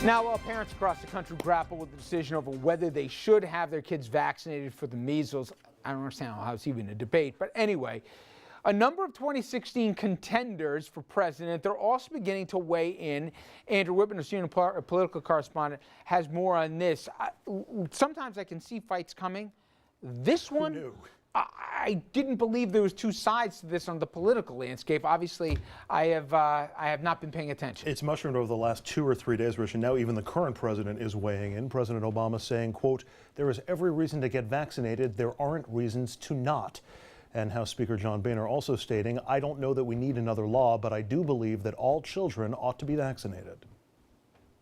Now, while parents across the country grapple with the decision over whether they should have their kids vaccinated for the measles, I don't understand how it's even a debate, but anyway, a number of 2016 contenders for president, they're also beginning to weigh in. Andrew Whitman, a senior political correspondent, has more on this. Sometimes I can see fights coming. This one, Who knew? I didn't believe there was two sides to this on the political landscape. Obviously, I have not been paying attention. It's mushroomed over the last 2 or 3 days, Rich, and now even the current president is weighing in. President Obama saying, quote, "There is every reason to get vaccinated. There aren't reasons to not." And House Speaker John Boehner also stating, "I don't know that we need another law, but I do believe that all children ought to be vaccinated."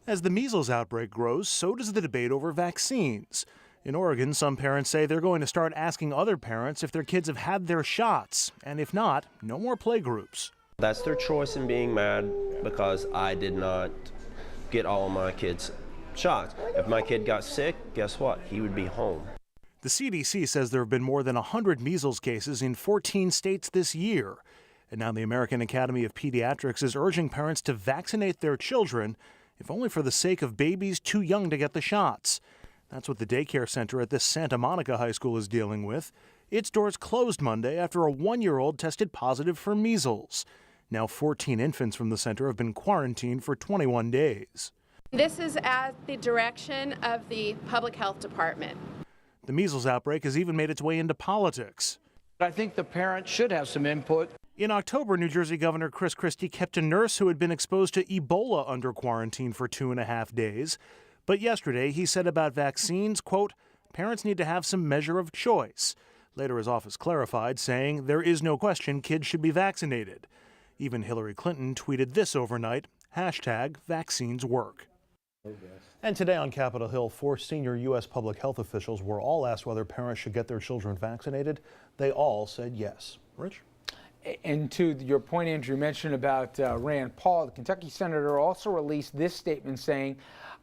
As the measles outbreak grows, so does the debate over vaccines. In Oregon, some parents say they're going to start asking other parents if their kids have had their shots, and if not, no more playgroups. That's their choice in being mad because I did not get all of my kids' shots. If my kid got sick, guess what? He would be home. The CDC says there have been more than 100 measles cases in 14 states this year. And now the American Academy of Pediatrics is urging parents to vaccinate their children, if only for the sake of babies too young to get the shots. That's what the daycare center at this Santa Monica high school is dealing with. Its doors closed Monday after a 1-year-old tested positive for measles. Now 14 infants from the center have been quarantined for 21 days. This is at the direction of the public health department. The measles outbreak has even made its way into politics. I think the parents should have some input. In October, New Jersey Governor Chris Christie kept a nurse who had been exposed to Ebola under quarantine for 2.5 days. But yesterday, he said about vaccines, quote, "Parents need to have some measure of choice." Later, his office clarified, saying there is no question kids should be vaccinated. Even Hillary Clinton tweeted this overnight, #VaccinesWork. And today on Capitol Hill, 4 senior U.S. public health officials were all asked whether parents should get their children vaccinated. They all said yes. Rich? And to your point, Andrew, you mentioned about Rand Paul, the Kentucky senator also released this statement saying,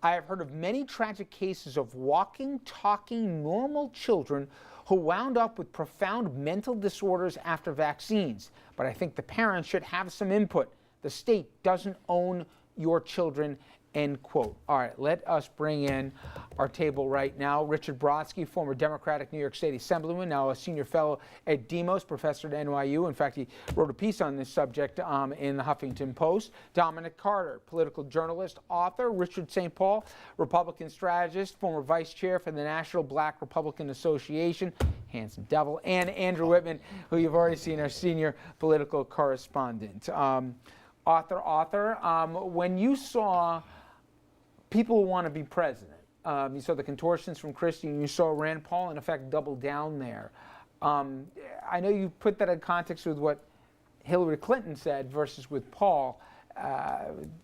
"I have heard of many tragic cases of walking, talking, normal children who wound up with profound mental disorders after vaccines. But I think the parents should have some input. The state doesn't own your children." End quote. All right, let us bring in our table right now. Richard Brodsky, former Democratic New York State Assemblyman, now a senior fellow at Demos, professor at NYU. In fact, he wrote a piece on this subject in the Huffington Post. Dominic Carter, political journalist, author. Richard St. Paul, Republican strategist, former vice chair for the National Black Republican Association, handsome devil. And Andrew Whitman, who you've already seen, our senior political correspondent. When you saw people who want to be president, you saw the contortions from Christie, and you saw Rand Paul, in effect, double down there. I know you put that in context with what Hillary Clinton said versus with Paul.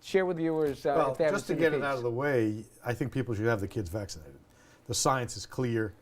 Share with viewers if they haven't just to get it out of the way, I think people should have the kids vaccinated. The science is clear.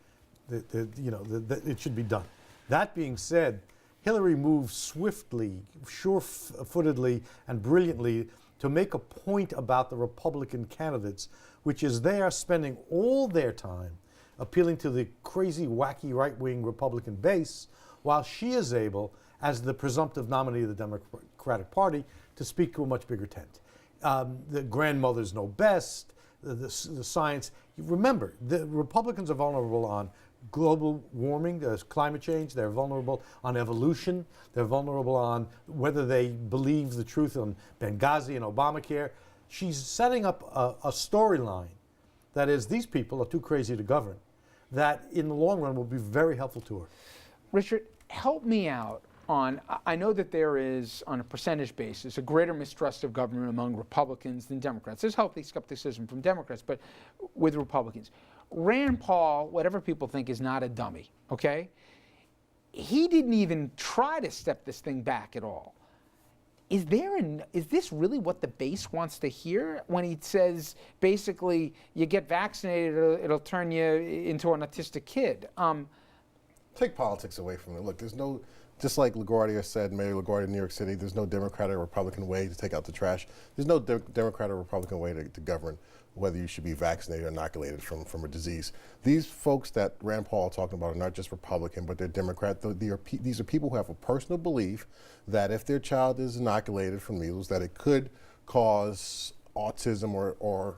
It should be done. That being said, Hillary moved swiftly, sure-footedly, and brilliantly to make a point about the Republican candidates, which is they are spending all their time appealing to the crazy, wacky, right-wing Republican base, while she is able, as the presumptive nominee of the Democratic Party, to speak to a much bigger tent. The grandmothers know best, the science. Remember, the Republicans are vulnerable on global warming, climate change. They're vulnerable on evolution. They're vulnerable on whether they believe the truth on Benghazi and Obamacare. She's setting up a storyline that is, these people are too crazy to govern, that in the long run will be very helpful to her. Richard, help me out on, I know that there is, on a percentage basis, a greater mistrust of government among Republicans than Democrats. There's healthy skepticism from Democrats, but with Republicans. Rand Paul, whatever people think, is not a dummy, okay? He didn't even try to step this thing back at all. Is this really what the base wants to hear when he says, basically, you get vaccinated, it'll turn you into an autistic kid? Take politics away from it. Look, there's no, just like LaGuardia said, Mayor LaGuardia in New York City, there's no Democratic or Republican way to take out the trash. There's no Democratic or Republican way to govern whether you should be vaccinated or inoculated from a disease. These folks that Rand Paul is talking about are not just Republican, but they're Democrat. These are people who have a personal belief that if their child is inoculated from measles, that it could cause autism or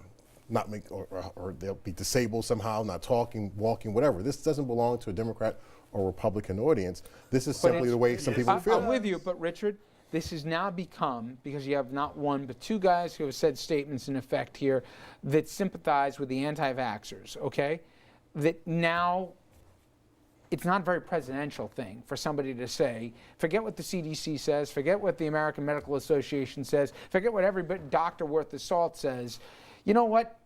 not make, or they'll be disabled somehow, not talking, walking, whatever. This doesn't belong to a Democrat or Republican audience. This is simply the way some people feel. I'm with you, but Richard, this has now become, because you have not one but two guys who have said statements in effect here that sympathize with the anti-vaxxers, okay? That now it's not a very presidential thing for somebody to say, forget what the CDC says, forget what the American Medical Association says, forget what every doctor worth the salt says. You know what?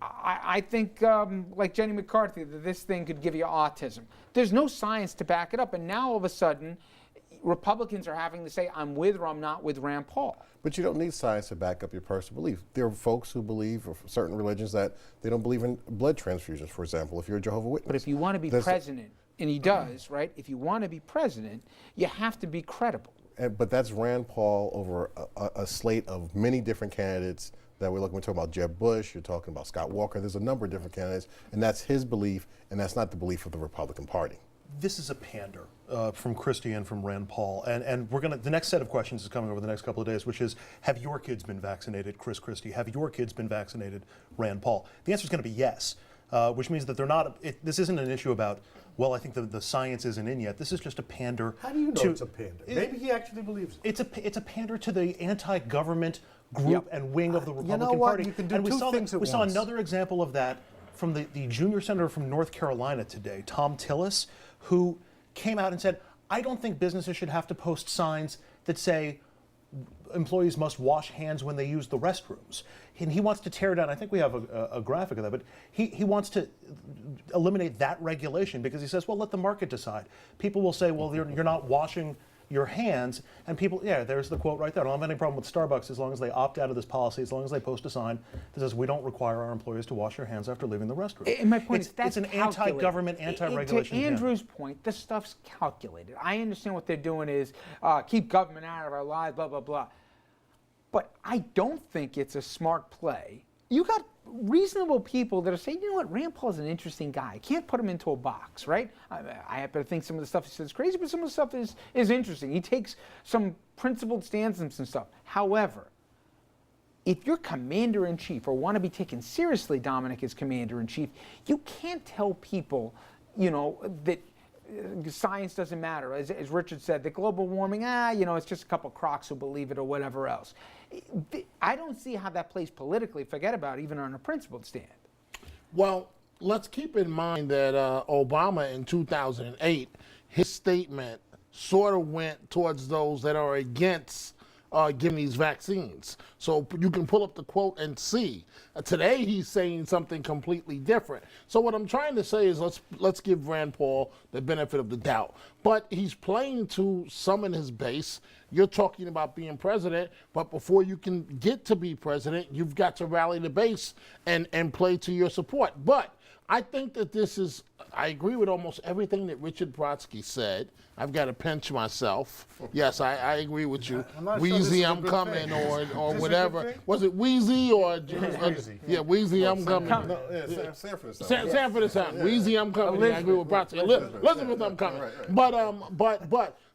I think, like Jenny McCarthy, that this thing could give you autism. There's no science to back it up, and now all of a sudden, Republicans are having to say, I'm with or I'm not with Rand Paul. But you don't need science to back up your personal belief. There are folks who believe, of certain religions, that they don't believe in blood transfusions, for example, if you're a Jehovah's Witness. But if you want to be president, and he does, right? If you want to be president, you have to be credible. But that's Rand Paul over a slate of many different candidates that we're talking about Jeb Bush, you're talking about Scott Walker. There's a number of different candidates, and that's his belief, and that's not the belief of the Republican Party. This is a pander from Christie and from Rand Paul. And we're the next set of questions is coming over the next couple of days, which is, have your kids been vaccinated, Chris Christie? Have your kids been vaccinated, Rand Paul? The answer is going to be yes, which means that they're not, this isn't an issue about, well, I think the science isn't in yet. This is just a pander. How do you know it's a pander? Maybe he actually believes it. It's a pander to the anti-government group and wing of the Republican you know what? Party. You can do and we two saw things at we saw once. another example of that from the junior senator from North Carolina today, Thom Tillis, who came out and said, I don't think businesses should have to post signs that say employees must wash hands when they use the restrooms. And he wants to tear down, I think we have a graphic of that, but he wants to eliminate that regulation because he says, well, let the market decide. People will say, well, you're not washing your hands, and people, yeah, there's the quote right there. I don't have any problem with Starbucks as long as they opt out of this policy, as long as they post a sign that says we don't require our employees to wash their hands after leaving the restroom. And my point is that's it's an anti-government, anti-regulation. To Andrew's point, this stuff's calculated. I understand what they're doing is keep government out of our lives, blah, blah, blah. But I don't think it's a smart play. You got reasonable people that are saying, you know what, Rand Paul's an interesting guy. I can't put him into a box, right? I happen to think some of the stuff he says is crazy, but some of the stuff is interesting. He takes some principled stands and some stuff. However, if you're commander-in-chief or want to be taken seriously, Dominic, as commander-in-chief, you can't tell people, you know, that science doesn't matter. As Richard said, the global warming, you know, it's just a couple crocs who believe it or whatever else. I don't see how that plays politically, forget about it, even on a principled stand. Well, let's keep in mind that Obama in 2008, his statement sort of went towards those that are against giving these vaccines. So you can pull up the quote and see. Today he's saying something completely different. So what I'm trying to say is let's give Rand Paul the benefit of the doubt. But he's playing to summon his base. You're talking about being president, but before you can get to be president, you've got to rally the base and play to your support. But I think that this is, I agree with almost everything that Richard Brodsky said. I've got to pinch myself. Yes, I agree with you. Wheezy, I'm coming, or whatever. Was it Wheezy or? Wheezy. Yeah, Wheezy, I'm coming. No, yeah, Sanford is sound. Sanford is sound. Wheezy, I'm coming. I agree with Brodsky. Elizabeth, I'm coming.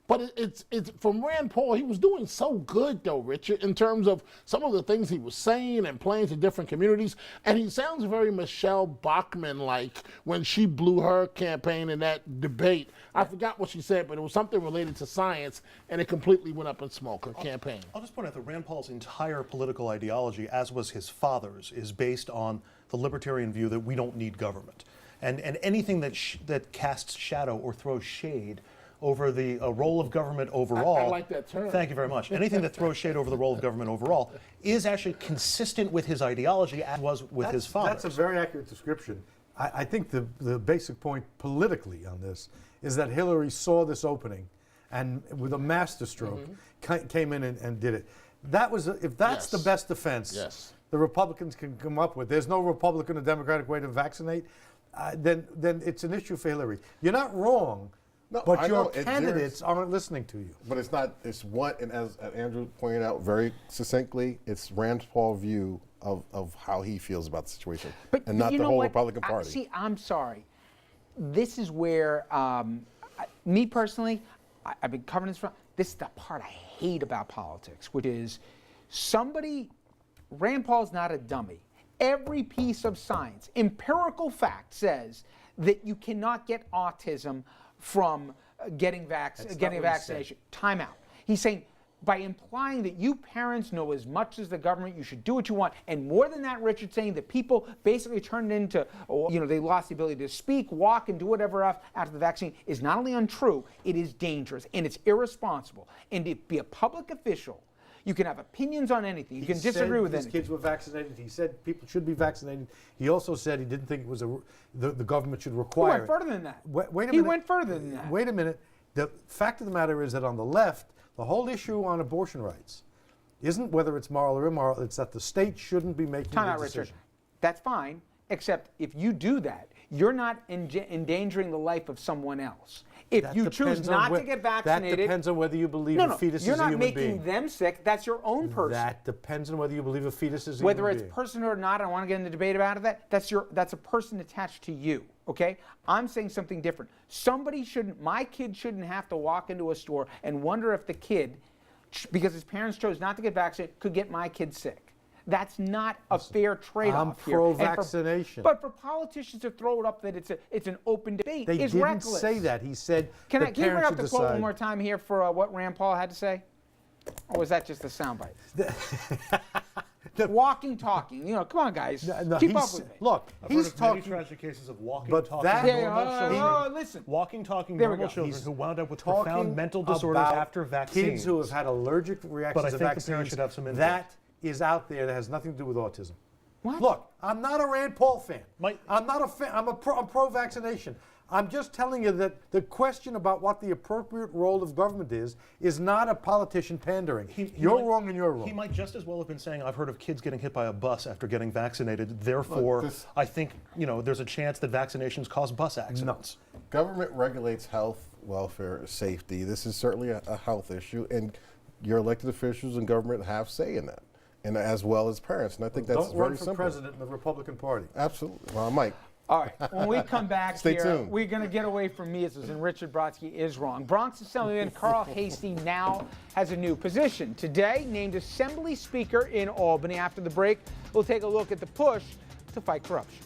But it's from Rand Paul, he was doing so good though, Richard, in terms of some of the things he was saying and playing to different communities. And he sounds very Michelle Bachmann-like when she blew her campaign in that debate. I forgot what she said, but it was something related to science, and it completely went up in smoke, her campaign. I'll just point out that Rand Paul's entire political ideology, as was his father's, is based on the libertarian view that we don't need government. And anything that casts shadow or throws shade over the role of government overall. I like that term. Thank you very much. Anything that throws shade over the role of government overall is actually consistent with his ideology, as was with his father. That's a very accurate description. I think the basic point politically on this is that Hillary saw this opening and with a masterstroke came in and did it. That was, if that's the best defense the Republicans can come up with, there's no Republican or Democratic way to vaccinate, then it's an issue for Hillary. You're not wrong. No, but I your know, candidates aren't listening to you. But it's not, it's what, and as Andrew pointed out very succinctly, it's Rand Paul's view of how he feels about the situation, and not the whole Republican Party. See, I'm sorry. This is where, me personally, I've been covering this for, this is the part I hate about politics, which is Rand Paul's not a dummy. Every piece of science, empirical fact, says that you cannot get autism from getting a vaccination. Time out. He's saying, by implying that you parents know as much as the government, you should do what you want. And more than that, Richard, saying that people basically turned into, they lost the ability to speak, walk, and do whatever else after the vaccine is not only untrue, it is dangerous and it's irresponsible. And to be a public official, you can have opinions on anything. You can disagree with anything. His kids were vaccinated. He said people should be vaccinated. He also said he didn't think it was the government should require it. He went further than that. Wait a minute. He went further than that. Wait a minute. The fact of the matter is that on the left, the whole issue on abortion rights isn't whether it's moral or immoral. It's that the state shouldn't be making the decision. Richard. That's fine, except if you do that, you're not endangering the life of someone else. If you choose not to get vaccinated, that depends on whether you believe a fetus is a human being. You're not making them sick. That's your own person. That depends on whether you believe a fetus is a human being. Whether it's personal or not, I don't want to get in the debate about that. That's a person attached to you. Okay? I'm saying something different. My kid shouldn't have to walk into a store and wonder if the kid, because his parents chose not to get vaccinated, could get my kid sick. That's not a fair trade-off here. I'm pro-vaccination. But for politicians to throw it up that it's an open debate is reckless. They didn't say that. He said Can you bring up the decide. quote one more time here for what Rand Paul had to say? Or was that just a soundbite? Walking, talking. Come on, guys. Keep up with me. Look, he's talking. Many tragic cases of walking, But talking, that- normal children. Listen. Walking, talking, There we normal go. children who wound up with Talking profound mental disorders about after vaccines. Kids who have had allergic reactions But I to think the vaccines. parents should have some input. That is out there. That has nothing to do with autism. What? Look, I'm not a Rand Paul fan. Mike- I'm not a fan. I'm pro-vaccination. I'm just telling you that the question about what the appropriate role of government is not a politician pandering. You're wrong and you're wrong. He might just as well have been saying, I've heard of kids getting hit by a bus after getting vaccinated. Therefore, I think there's a chance that vaccinations cause bus accidents. Government regulates health, welfare, safety. This is certainly a health issue, and your elected officials and government have say in that, and as well as parents. And I think that's Don't very run for simple. president in the Republican Party. Absolutely. Well, I might. All right, when we come back Stay here, tuned. we're going to get away from measles, and Richard Brodsky is wrong. Bronx Assemblyman Carl Hastie now has a new position. Today, named Assembly Speaker in Albany. After the break, we'll take a look at the push to fight corruption.